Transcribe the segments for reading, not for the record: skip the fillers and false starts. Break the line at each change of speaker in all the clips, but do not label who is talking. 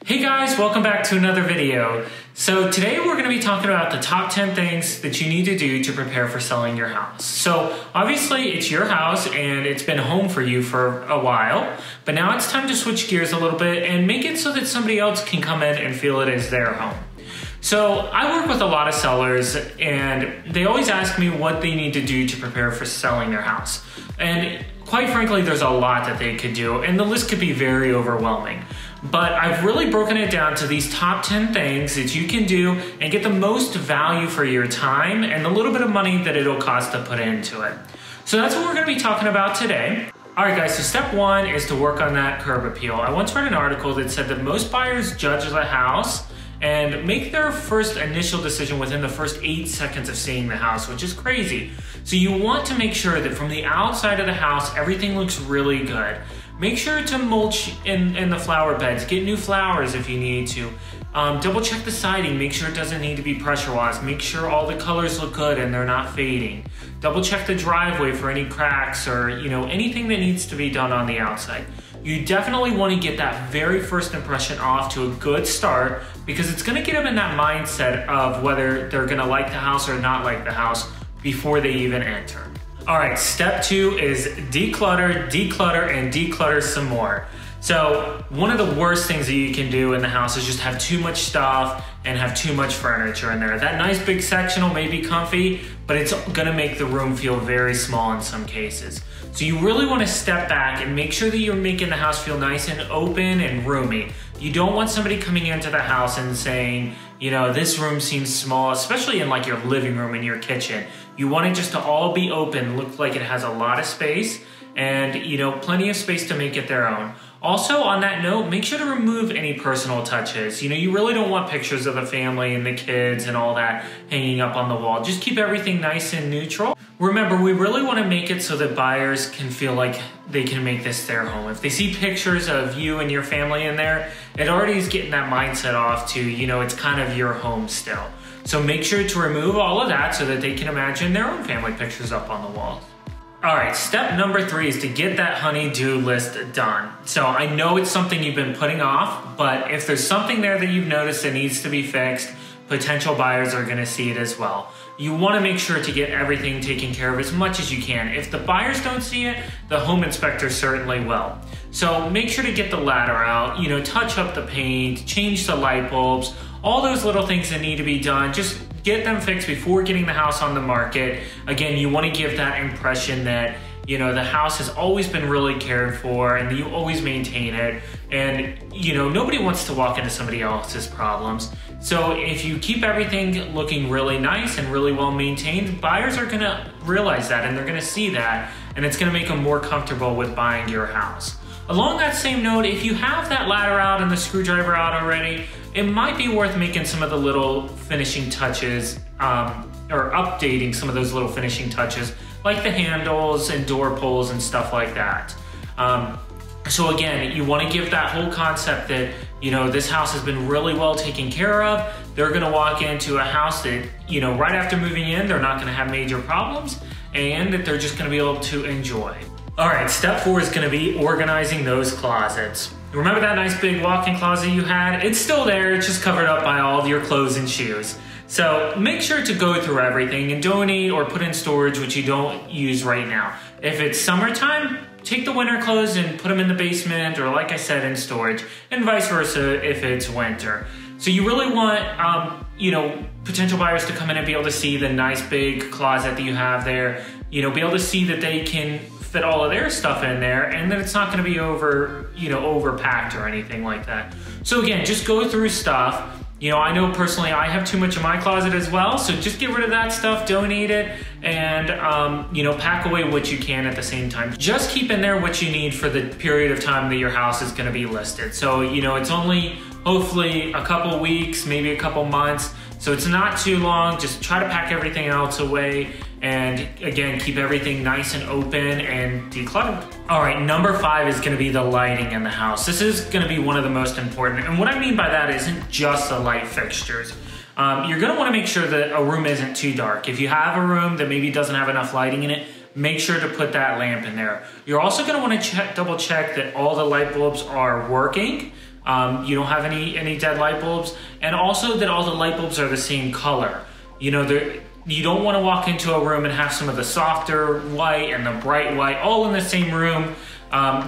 Hey guys, welcome back to another video. So today we're going to be talking about the top 10 things that you need to do to prepare for selling your house. So obviously it's your house and it's been home for you for a while, but now it's time to switch gears a little bit and make it so that somebody else can come in and feel it as their home. So I work with a lot of sellers and they always ask me what they need to do to prepare for selling their house. And quite frankly, there's a lot that they could do and the list could be very overwhelming. But I've really broken it down to these top 10 things that you can do and get the most value for your time and the little bit of money that it'll cost to put into it. So that's what we're going to be talking about today. All right, guys, so step one is to work on that curb appeal. I once read an article that said that most buyers judge the house and make their first initial decision within the first 8 seconds of seeing the house, which is crazy. So you want to make sure that from the outside of the house, everything looks really good. Make sure to mulch in the flower beds. Get new flowers if you need to. Double check the siding. Make sure it doesn't need to be pressure washed. Make sure all the colors look good and they're not fading. Double check the driveway for any cracks or anything that needs to be done on the outside. You definitely want to get that very first impression off to a good start because it's going to get them in that mindset of whether they're going to like the house or not like the house before they even enter. All right, step two is declutter, declutter, and declutter some more. So one of the worst things that you can do in the house is just have too much stuff and have too much furniture in there. That nice big sectional may be comfy, but it's gonna make the room feel very small in some cases. So you really wanna step back and make sure that you're making the house feel nice and open and roomy. You don't want somebody coming into the house and saying, this room seems small, especially in like your living room and your kitchen. You want it just to all be open, look like it has a lot of space and plenty of space to make it their own. Also, on that note, make sure to remove any personal touches. You really don't want pictures of the family and the kids and all that hanging up on the wall. Just keep everything nice and neutral. Remember, we really want to make it so that buyers can feel like they can make this their home. If they see pictures of you and your family in there, it already is getting that mindset off to, it's kind of your home still. So make sure to remove all of that so that they can imagine their own family pictures up on the walls. All right, step number 3 is to get that honeydew list done. So I know it's something you've been putting off, but if there's something there that you've noticed that needs to be fixed, potential buyers are gonna see it as well. You wanna make sure to get everything taken care of as much as you can. If the buyers don't see it, the home inspector certainly will. So make sure to get the ladder out, touch up the paint, change the light bulbs, all those little things that need to be done. Just get them fixed before getting the house on the market. Again, you want to give that impression that the house has always been really cared for and you always maintain it. And nobody wants to walk into somebody else's problems. So if you keep everything looking really nice and really well maintained, buyers are gonna realize that and they're gonna see that, and it's gonna make them more comfortable with buying your house. Along that same note, if you have that ladder out and the screwdriver out already, it might be worth making some of the little finishing touches or updating some of those little finishing touches like the handles and door pulls and stuff like that. So again, you want to give that whole concept that, this house has been really well taken care of. They're going to walk into a house that, right after moving in, they're not going to have major problems and that they're just going to be able to enjoy. All right, step 4 is gonna be organizing those closets. Remember that nice big walk-in closet you had? It's still there, it's just covered up by all of your clothes and shoes. So make sure to go through everything and donate or put in storage which you don't use right now. If it's summertime, take the winter clothes and put them in the basement or like I said, in storage, and vice versa if it's winter. So you really want, potential buyers to come in and be able to see the nice big closet that you have there, be able to see that they can fit all of their stuff in there and that it's not going to be overpacked or anything like that. So again, just go through stuff. I know personally I have too much in my closet as well, so just get rid of that stuff, donate it, and pack away what you can at the same time. Just keep in there what you need for the period of time that your house is going to be listed. So it's only hopefully a couple weeks, maybe a couple months, so it's not too long. Just try to pack everything else away and again, keep everything nice and open and decluttered. All right, number 5 is gonna be the lighting in the house. This is gonna be one of the most important. And what I mean by that isn't just the light fixtures. You're gonna wanna make sure that a room isn't too dark. If you have a room that maybe doesn't have enough lighting in it, make sure to put that lamp in there. You're also gonna wanna double check that all the light bulbs are working. you don't have any dead light bulbs, and also that all the light bulbs are the same color. You don't want to walk into a room and have some of the softer white and the bright white all in the same room.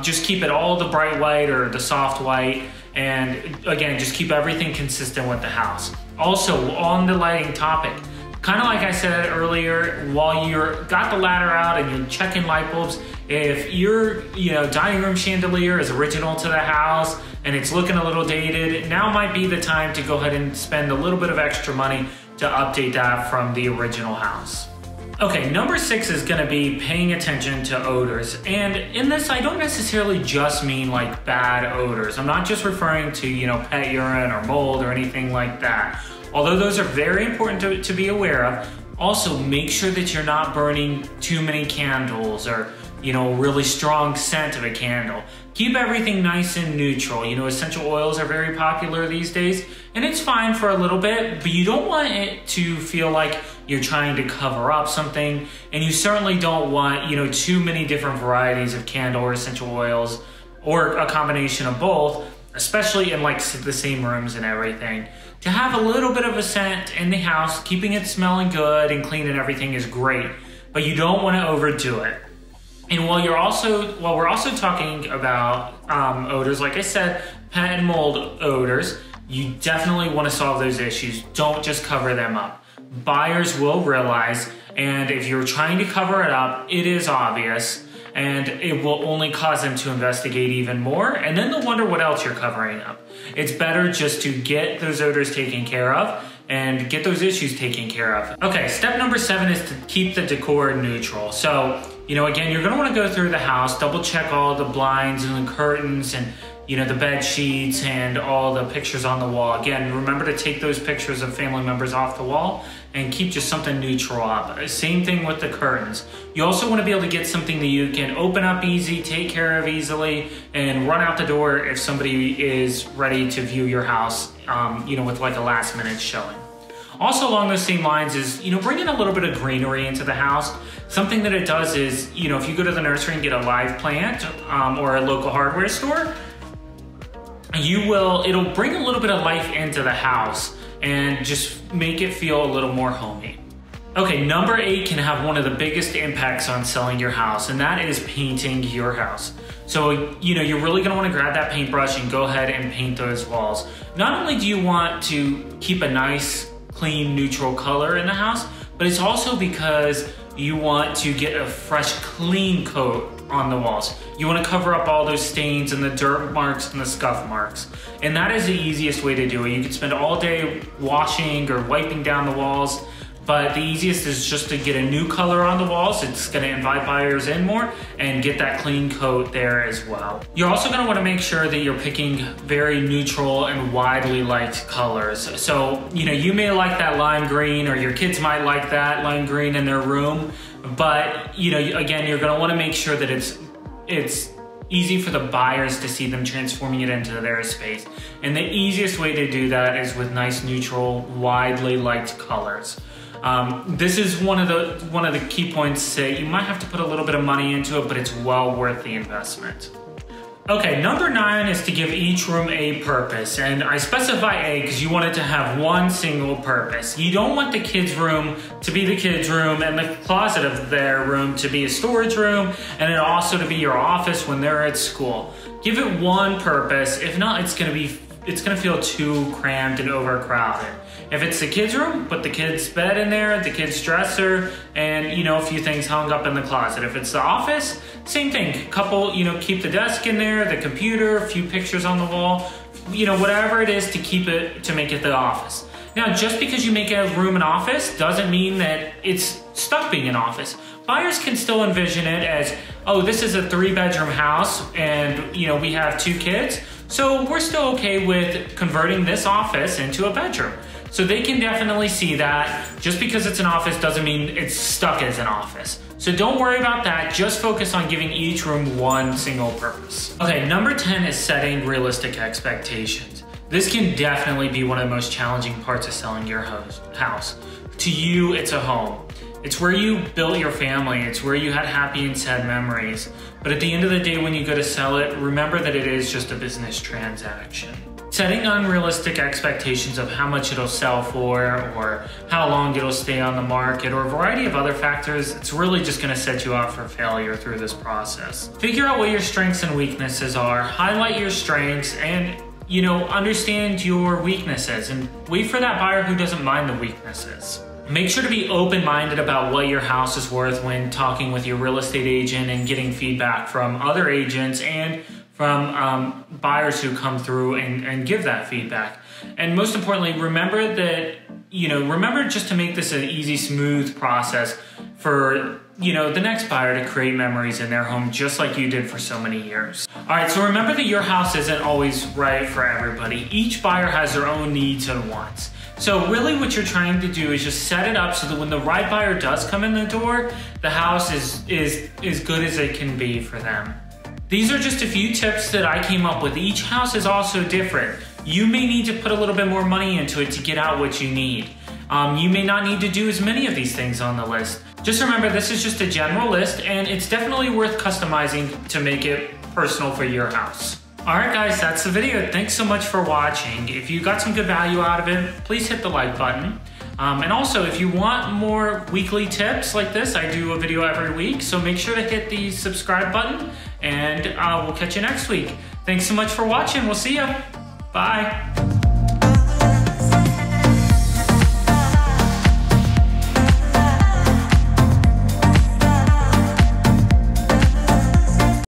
Just keep it all the bright white or the soft white, and again, just keep everything consistent with the house. Also, on the lighting topic, kind of like I said earlier, while you're got the ladder out and you're checking light bulbs, if your dining room chandelier is original to the house and it's looking a little dated, now might be the time to go ahead and spend a little bit of extra money to update that from the original house. Okay, number 6 is gonna be paying attention to odors. And in this, I don't necessarily just mean like bad odors. I'm not just referring to, pet urine or mold or anything like that. Although those are very important to be aware of, also make sure that you're not burning too many candles or, really strong scent of a candle. Keep everything nice and neutral. Essential oils are very popular these days, and it's fine for a little bit, but you don't want it to feel like you're trying to cover up something, and you certainly don't want, too many different varieties of candle or essential oils, or a combination of both, especially in like the same rooms and everything. To have a little bit of a scent in the house, keeping it smelling good and clean and everything is great, but you don't want to overdo it. And while we're also talking about odors, like I said, pet and mold odors, you definitely want to solve those issues. Don't just cover them up. Buyers will realize, and if you're trying to cover it up, it is obvious, and it will only cause them to investigate even more, and then they'll wonder what else you're covering up. It's better just to get those odors taken care of and get those issues taken care of. Okay, step number 7 is to keep the decor neutral. So, again, you're gonna wanna go through the house, double check all the blinds and the curtains and the bed sheets and all the pictures on the wall. Again, remember to take those pictures of family members off the wall and keep just something neutral up. Same thing with the curtains. You also want to be able to get something that you can open up easy, take care of easily, and run out the door if somebody is ready to view your house, with like a last minute showing. Also along those same lines is, bringing a little bit of greenery into the house. Something that it does is, if you go to the nursery and get a live plant or a local hardware store, it'll bring a little bit of life into the house and just make it feel a little more homey. Okay, number 8 can have one of the biggest impacts on selling your house, and that is painting your house. So, you're really gonna wanna grab that paintbrush and go ahead and paint those walls. Not only do you want to keep a nice, clean, neutral color in the house, but it's also because you want to get a fresh, clean coat on the walls. You want to cover up all those stains and the dirt marks and the scuff marks. And that is the easiest way to do it. You could spend all day washing or wiping down the walls, but the easiest is just to get a new color on the walls. It's going to invite buyers in more and get that clean coat there as well. You're also going to want to make sure that you're picking very neutral and widely liked colors. So, you may like that lime green, or your kids might like that lime green in their room, but, again, you're going to want to make sure that it's easy for the buyers to see them transforming it into their space. And the easiest way to do that is with nice, neutral, widely liked colors. This is one of the key points that you might have to put a little bit of money into it, but it's well worth the investment. Okay, number 9 is to give each room a purpose, and I specify A because you want it to have one single purpose. You don't want the kids' room to be the kids' room and the closet of their room to be a storage room, and it also to be your office when they're at school. Give it one purpose. If not, it's gonna feel too cramped and overcrowded. If it's the kids' room, put the kids' bed in there, the kids' dresser, and a few things hung up in the closet. If it's the office, same thing. Keep the desk in there, the computer, a few pictures on the wall, whatever it is to make it the office. Now, just because you make a room an office doesn't mean that it's stuck being an office. Buyers can still envision it as, oh, this is a 3-bedroom house and we have 2 kids, so we're still okay with converting this office into a bedroom. So they can definitely see that. Just because it's an office doesn't mean it's stuck as an office. So don't worry about that, just focus on giving each room one single purpose. Okay, number 10 is setting realistic expectations. This can definitely be one of the most challenging parts of selling your house. To you, it's a home. It's where you built your family, it's where you had happy and sad memories. But at the end of the day, when you go to sell it, remember that it is just a business transaction. Setting unrealistic expectations of how much it'll sell for or how long it'll stay on the market or a variety of other factors, it's really just going to set you up for failure through this process. Figure out what your strengths and weaknesses are, highlight your strengths, and understand your weaknesses, and wait for that buyer who doesn't mind the weaknesses. Make sure to be open-minded about what your house is worth when talking with your real estate agent and getting feedback from other agents and from buyers who come through and give that feedback. And most importantly, remember that, remember just to make this an easy, smooth process for, the next buyer to create memories in their home just like you did for so many years. All right, so remember that your house isn't always right for everybody. Each buyer has their own needs and wants. So really what you're trying to do is just set it up so that when the right buyer does come in the door, the house is as good as it can be for them. These are just a few tips that I came up with. Each house is also different. You may need to put a little bit more money into it to get out what you need. You may not need to do as many of these things on the list. Just remember, this is just a general list, and it's definitely worth customizing to make it personal for your house. All right, guys, that's the video. Thanks so much for watching. If you got some good value out of it, please hit the like button. And also, if you want more weekly tips like this, I do a video every week, so make sure to hit the subscribe button, and we'll catch you next week. Thanks so much for watching. We'll see ya. Bye.